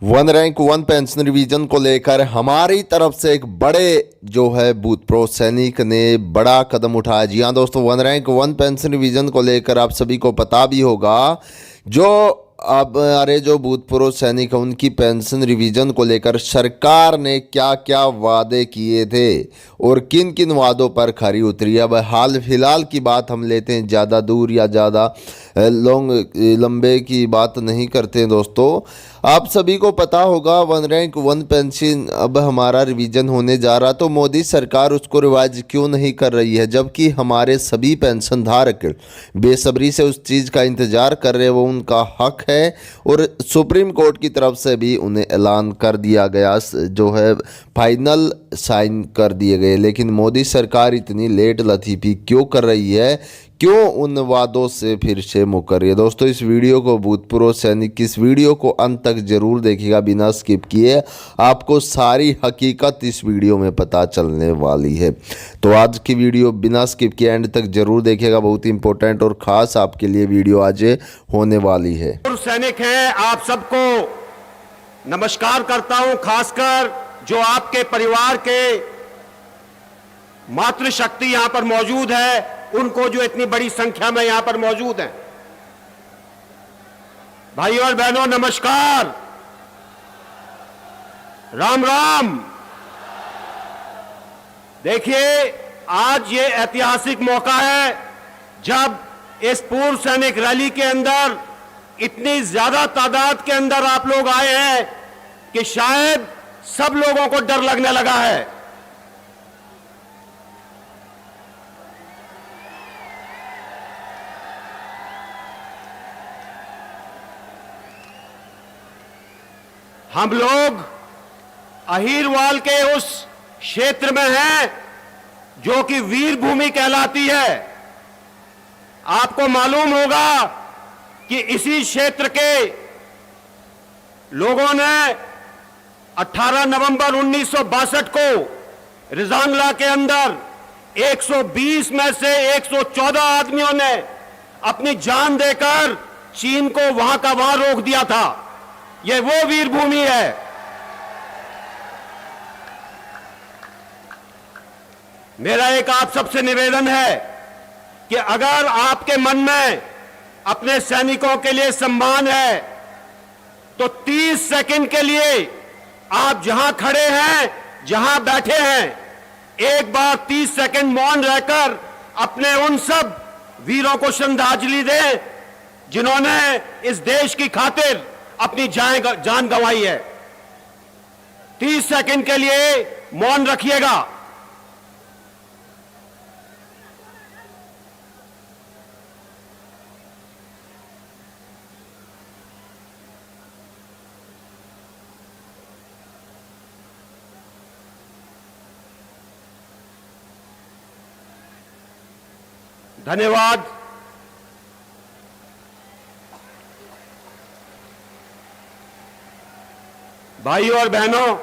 One rank one pension revision को लेकर हमारी तरफ से एक बड़े जो है भूतपूर्व सैनिक ने बड़ा कदम उठाया। जी हाँ दोस्तों, one rank one pension revision को लेकर आप सभी को पता भी होगा, जो अब हमारे जो भूतपूर्व सैनिक हैं उनकी पेंशन रिवीजन को लेकर सरकार ने क्या क्या वादे किए थे और किन किन वादों पर खरी उतरी। अब हाल फिलहाल की बात हम लेते हैं, ज़्यादा दूर या ज़्यादा लंबे की बात नहीं करते हैं दोस्तों। आप सभी को पता होगा वन रैंक वन पेंशन अब हमारा रिवीजन होने जा रहा, तो मोदी सरकार उसको रिवाइज क्यों नहीं कर रही है, जबकि हमारे सभी पेंशन धारक बेसब्री से उस चीज़ का इंतज़ार कर रहे हैं। वो उनका हक है और सुप्रीम कोर्ट की तरफ से भी उन्हें ऐलान कर दिया गया, जो है फाइनल साइन कर दिए गए। लेकिन मोदी सरकार इतनी लेट लतीफ़ी क्यों कर रही है, क्यों उन वादों से फिर से मुकर रही है। दोस्तों इस वीडियो को भूतपूर्व सैनिक की इस वीडियो को अंत तक जरूर देखिएगा बिना स्किप किए, आपको सारी हकीकत इस वीडियो में पता चलने वाली है। तो आज की वीडियो बिना स्किप किए एंड तक जरूर देखिएगा, बहुत इंपॉर्टेंट और ख़ास आपके लिए वीडियो आज होने वाली है। सैनिक हैं, आप सबको नमस्कार करता हूं, खासकर जो आपके परिवार के मातृशक्ति यहां पर मौजूद है, उनको जो इतनी बड़ी संख्या में यहां पर मौजूद हैं। भाइयों और बहनों नमस्कार, राम राम। देखिए आज ये ऐतिहासिक मौका है जब इस पूर्व सैनिक रैली के अंदर इतनी ज्यादा तादाद के अंदर आप लोग आए हैं कि शायद सब लोगों को डर लगने लगा है। हम लोग अहीरवाल के उस क्षेत्र में हैं जो कि वीर भूमि कहलाती है। आपको मालूम होगा कि इसी क्षेत्र के लोगों ने 18 नवंबर 1962 को रिजांगला के अंदर 120 में से 114 आदमियों ने अपनी जान देकर चीन को वहां का वहां रोक दिया था। यह वो वीर भूमि है। मेरा एक आप सबसे निवेदन है कि अगर आपके मन में अपने सैनिकों के लिए सम्मान है तो 30 सेकंड के लिए आप जहां खड़े हैं, जहां बैठे हैं, एक बार 30 सेकंड मौन रहकर अपने उन सब वीरों को श्रद्धांजलि दें जिन्होंने इस देश की खातिर अपनी जान गंवाई है। 30 सेकंड के लिए मौन रखिएगा। धन्यवाद। भाइयों और बहनों,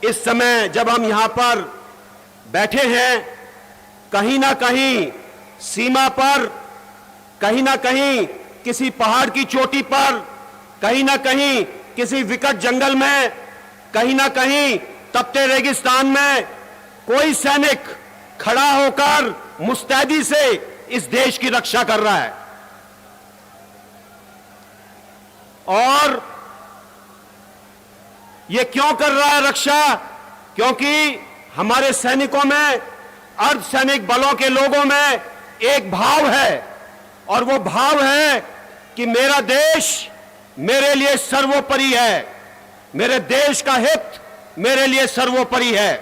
इस समय जब हम यहां पर बैठे हैं, कहीं ना कहीं सीमा पर, कहीं ना कहीं किसी पहाड़ की चोटी पर, कहीं ना कहीं किसी विकट जंगल में, कहीं ना कहीं तपते रेगिस्तान में कोई सैनिक खड़ा होकर मुस्तैदी से इस देश की रक्षा कर रहा है। और ये क्यों कर रहा है रक्षा? क्योंकि हमारे सैनिकों में, अर्धसैनिक बलों के लोगों में एक भाव है, और वो भाव है कि मेरा देश मेरे लिए सर्वोपरि है, मेरे देश का हित मेरे लिए सर्वोपरि है।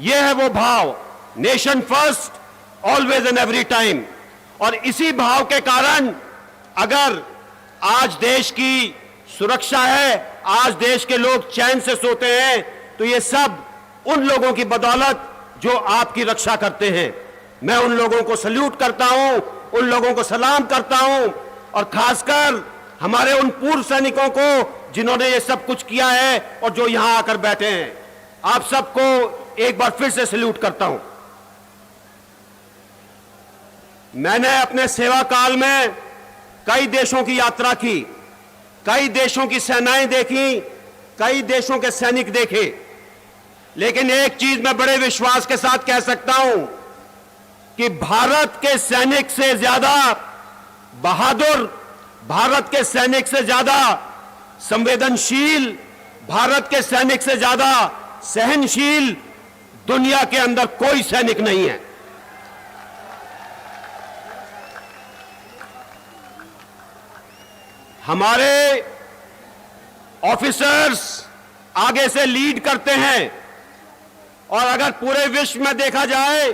यह है वो भाव, nation first always and every time. और इसी भाव के कारण अगर आज देश की सुरक्षा है, आज देश के लोग चैन से सोते हैं, तो ये सब उन लोगों की बदौलत जो आपकी रक्षा करते हैं। मैं उन लोगों को सल्यूट करता हूं, उन लोगों को सलाम करता हूं, और खासकर हमारे उन पूर्व सैनिकों को जिन्होंने ये सब कुछ किया है और जो यहां आकर बैठे हैं। आप सबको एक बार फिर से सल्यूट करता हूं। मैंने अपने सेवा काल में कई देशों की यात्रा की, कई देशों की सेनाएं देखी, कई देशों के सैनिक देखे, लेकिन एक चीज मैं बड़े विश्वास के साथ कह सकता हूं कि भारत के सैनिक से ज्यादा बहादुर, भारत के सैनिक से ज्यादा संवेदनशील, भारत के सैनिक से ज्यादा सहनशील दुनिया के अंदर कोई सैनिक नहीं है। हमारे ऑफिसर्स आगे से लीड करते हैं, और अगर पूरे विश्व में देखा जाए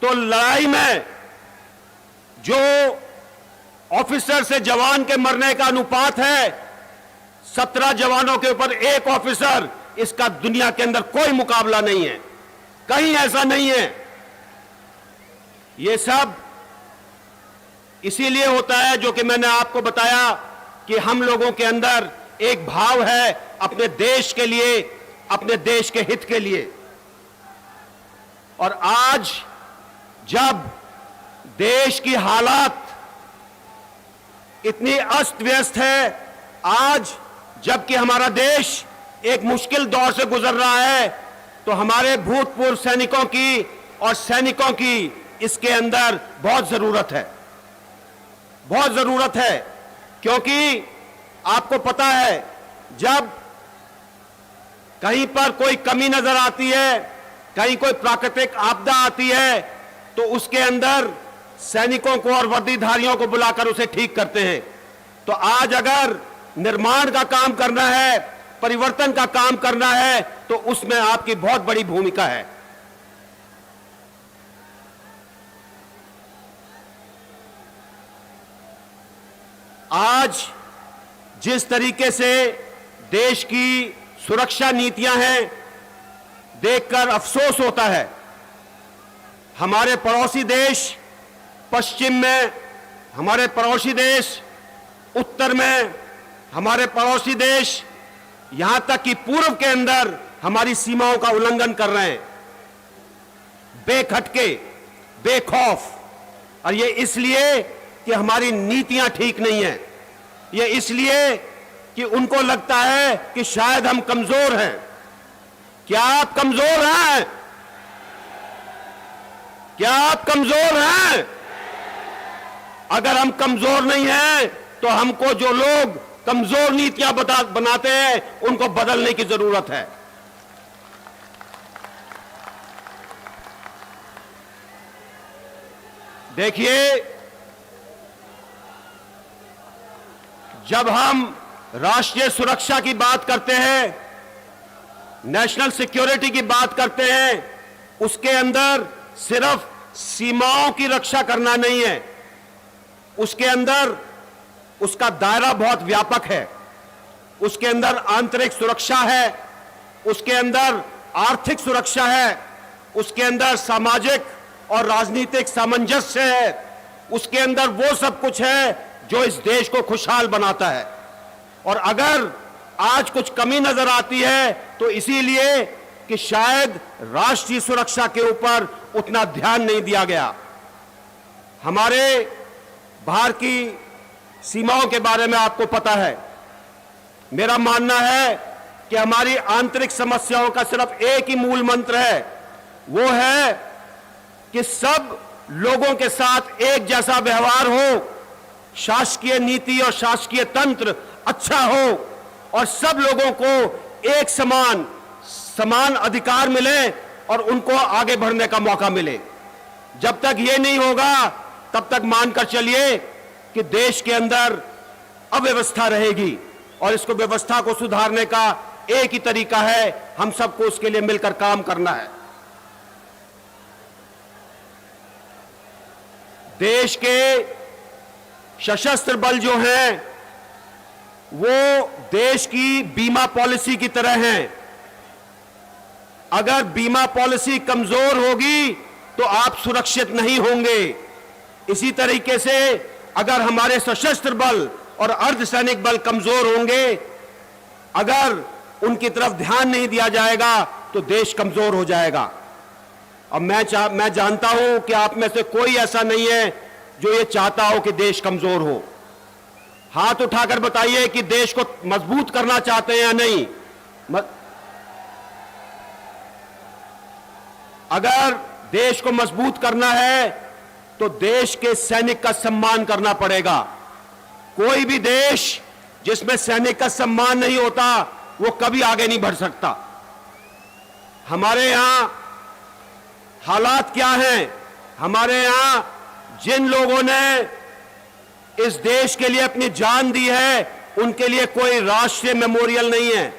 तो लड़ाई में जो ऑफिसर से जवान के मरने का अनुपात है 17 जवानों के ऊपर 1 ऑफिसर, इसका दुनिया के अंदर कोई मुकाबला नहीं है, कहीं ऐसा नहीं है। यह सब इसीलिए होता है जो कि मैंने आपको बताया कि हम लोगों के अंदर एक भाव है अपने देश के लिए, अपने देश के हित के लिए। और आज जब देश की हालात इतनी अस्त व्यस्त है, आज जबकि हमारा देश एक मुश्किल दौर से गुजर रहा है, तो हमारे भूतपूर्व सैनिकों की और सैनिकों की इसके अंदर बहुत जरूरत है, बहुत जरूरत है। क्योंकि आपको पता है जब कहीं पर कोई कमी नजर आती है, कहीं कोई प्राकृतिक आपदा आती है, तो उसके अंदर सैनिकों को और वर्दीधारियों को बुलाकर उसे ठीक करते हैं। तो आज अगर निर्माण का काम करना है, परिवर्तन का काम करना है, तो उसमें आपकी बहुत बड़ी भूमिका है। आज जिस तरीके से देश की सुरक्षा नीतियां हैं, देखकर अफसोस होता है। हमारे पड़ोसी देश पश्चिम में, हमारे पड़ोसी देश उत्तर में, हमारे पड़ोसी देश यहां तक कि पूर्व के अंदर हमारी सीमाओं का उल्लंघन कर रहे हैं, बेखटके, बेखौफ। और ये इसलिए कि हमारी नीतियां ठीक नहीं हैं, ये इसलिए कि उनको लगता है कि शायद हम कमजोर हैं। क्या आप कमजोर हैं? क्या आप कमजोर हैं? अगर हम कमजोर नहीं हैं तो हमको जो लोग कमजोर नीतियां बनाते हैं उनको बदलने की जरूरत है। देखिए, जब हम राष्ट्रीय सुरक्षा की बात करते हैं, नेशनल सिक्योरिटी की बात करते हैं, उसके अंदर सिर्फ सीमाओं की रक्षा करना नहीं है, उसके अंदर उसका दायरा बहुत व्यापक है। उसके अंदर आंतरिक सुरक्षा है, उसके अंदर आर्थिक सुरक्षा है, उसके अंदर सामाजिक और राजनीतिक सामंजस्य है, उसके अंदर वो सब कुछ है जो इस देश को खुशहाल बनाता है। और अगर आज कुछ कमी नजर आती है तो इसीलिए कि शायद राष्ट्रीय सुरक्षा के ऊपर उतना ध्यान नहीं दिया गया। हमारे बाहर की सीमाओं के बारे में आपको पता है। मेरा मानना है कि हमारी आंतरिक समस्याओं का सिर्फ एक ही मूल मंत्र है, वो है कि सब लोगों के साथ एक जैसा व्यवहार हो, शासकीय नीति और शासकीय तंत्र अच्छा हो, और सब लोगों को एक समान अधिकार मिले और उनको आगे बढ़ने का मौका मिले। जब तक ये नहीं होगा तब तक मानकर चलिए कि देश के अंदर अव्यवस्था रहेगी, और इसको व्यवस्था को सुधारने का एक ही तरीका है, हम सबको उसके लिए मिलकर काम करना है। देश के सशस्त्र बल जो हैं वो देश की बीमा पॉलिसी की तरह हैं। अगर बीमा पॉलिसी कमजोर होगी तो आप सुरक्षित नहीं होंगे। इसी तरीके से अगर हमारे सशस्त्र बल और अर्धसैनिक बल कमजोर होंगे, अगर उनकी तरफ ध्यान नहीं दिया जाएगा तो देश कमजोर हो जाएगा। अब मैं जानता हूं कि आप में से कोई ऐसा नहीं है जो ये चाहता हो कि देश कमजोर हो। हाथ उठाकर बताइए कि देश को मजबूत करना चाहते हैं या नहीं। अगर देश को मजबूत करना है तो देश के सैनिक का सम्मान करना पड़ेगा। कोई भी देश जिसमें सैनिक का सम्मान नहीं होता वो कभी आगे नहीं बढ़ सकता। हमारे यहां हालात क्या हैं? हमारे यहां जिन लोगों ने इस देश के लिए अपनी जान दी है उनके लिए कोई राष्ट्रीय मेमोरियल नहीं है।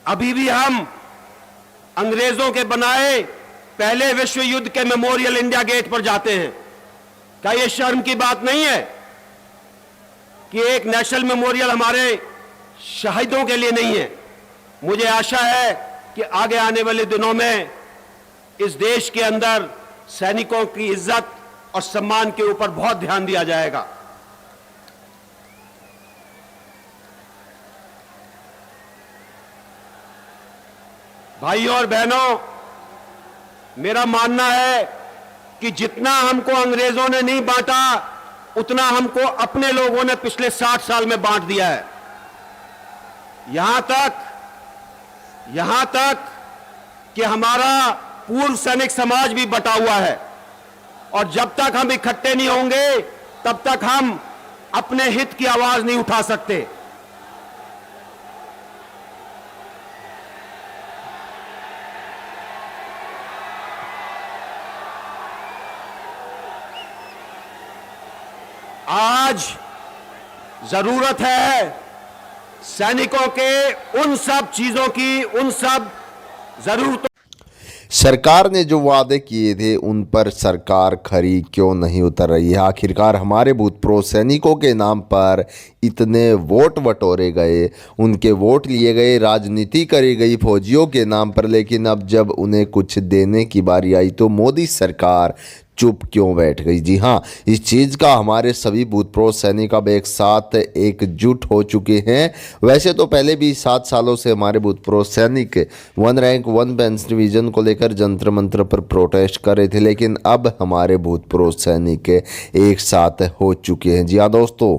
अभी भी हम अंग्रेजों के बनाए पहले विश्व युद्ध के मेमोरियल इंडिया गेट पर जाते हैं। क्या यह शर्म की बात नहीं है कि एक नेशनल मेमोरियल हमारे शहीदों के लिए नहीं है? मुझे आशा है कि आगे आने वाले दिनों में इस देश के अंदर सैनिकों की इज्जत और सम्मान के ऊपर बहुत ध्यान दिया जाएगा। भाइयों और बहनों, मेरा मानना है कि जितना हमको अंग्रेजों ने नहीं बांटा उतना हमको अपने लोगों ने पिछले 60 साल में बांट दिया है। यहां तक कि हमारा पूर्व सैनिक समाज भी बटा हुआ है और जब तक हम इकट्ठे नहीं होंगे तब तक हम अपने हित की आवाज नहीं उठा सकते। आज जरूरत है सैनिकों के उन सब चीजों की, उन सब जरूरतों। सरकार ने जो वादे किए थे उन पर सरकार खरी क्यों नहीं उतर रही है? आखिरकार हमारे भूतपूर्व सैनिकों के नाम पर इतने वोट बटोरे गए, उनके वोट लिए गए, राजनीति करी गई फौजियों के नाम पर, लेकिन अब जब उन्हें कुछ देने की बारी आई तो मोदी सरकार चुप क्यों बैठ गई? जी हाँ, इस चीज़ का हमारे सभी भूतपूर्व सैनिक अब एक साथ एकजुट हो चुके हैं। वैसे तो पहले भी 7 सालों से हमारे भूतपूर्व सैनिक 1 रैंक 1 पेंशन रिवीजन को लेकर जंतर मंत्र पर प्रोटेस्ट कर रहे थे, लेकिन अब हमारे भूतपूर्व सैनिक एक साथ हो चुके हैं। जी हाँ दोस्तों,